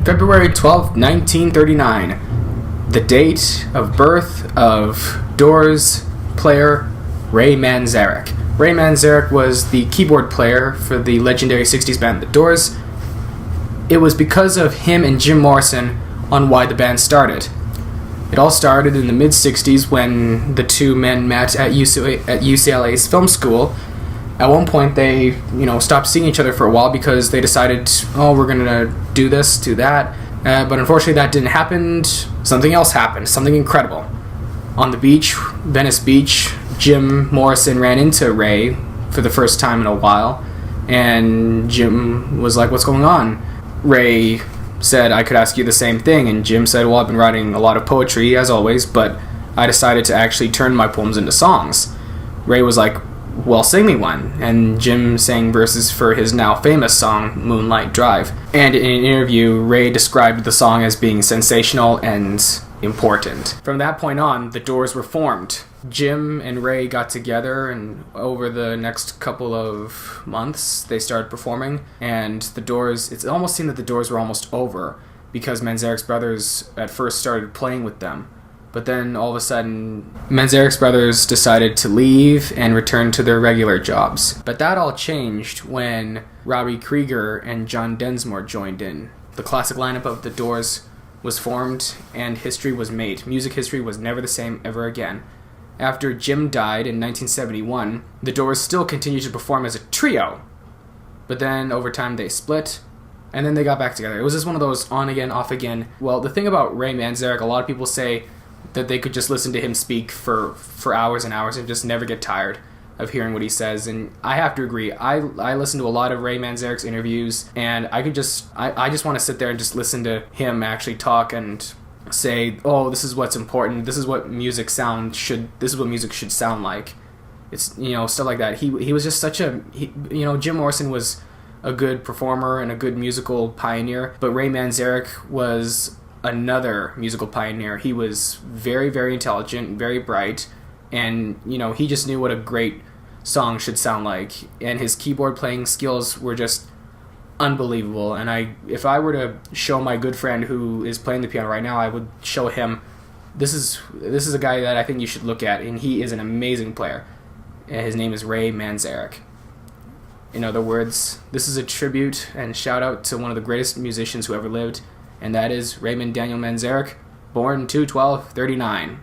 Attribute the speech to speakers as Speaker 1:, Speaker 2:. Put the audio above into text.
Speaker 1: February 12th, 1939. The date of birth of Doors player Ray Manzarek. Ray Manzarek was the keyboard player for the legendary 60s band The Doors. It was because of him and Jim Morrison on why the band started. It all started in the mid-60s when the two men met at UCLA's film school. At one point, they, stopped seeing each other for a while because they decided, we're going to do this, do that. But unfortunately, that didn't happen. Something else happened, something incredible. On the beach, Venice Beach, Jim Morrison ran into Ray for the first time in a while, and Jim was like, "What's going on?" Ray said, "I could ask you the same thing," and Jim said, "Well, I've been writing a lot of poetry, as always, but I decided to actually turn my poems into songs." Ray was like, "Well, sing me one," and Jim sang verses for his now famous song, Moonlight Drive. And in an interview, Ray described the song as being sensational and important. From that point on, the Doors were formed. Jim and Ray got together, and over the next couple of months, they started performing, and the Doors, it almost seemed that the Doors were almost over, because Manzarek's brothers at first started playing with them. But then, all of a sudden, Manzarek's brothers decided to leave and return to their regular jobs. But that all changed when Robbie Krieger and John Densmore joined in. The classic lineup of the Doors was formed, and history was made. Music history was never the same ever again. After Jim died in 1971, the Doors still continued to perform as a trio. But then, over time, they split, and then they got back together. It was just one of those on again, off again. Well, the thing about Ray Manzarek, a lot of people say that they could just listen to him speak for hours and hours and just never get tired of hearing what he says, and I have to agree. I listen to a lot of Ray Manzarek's interviews, and I just want to sit there and just listen to him actually talk and say, "Oh, this is what's important. This is what music should sound like." It's stuff like that. He was just such a Jim Morrison was a good performer and a good musical pioneer, but Ray Manzarek was another musical pioneer. He was very, very intelligent, very bright, and he just knew what a great song should sound like, and his keyboard playing skills were just unbelievable. And if I were to show my good friend who is playing the piano right now, I would show him, this is a guy that I think you should look at, and he is an amazing player. And his name is Ray Manzarek. In other words, this is a tribute and shout out to one of the greatest musicians who ever lived, and that is Raymond Daniel Manzarek, born 2/12/39.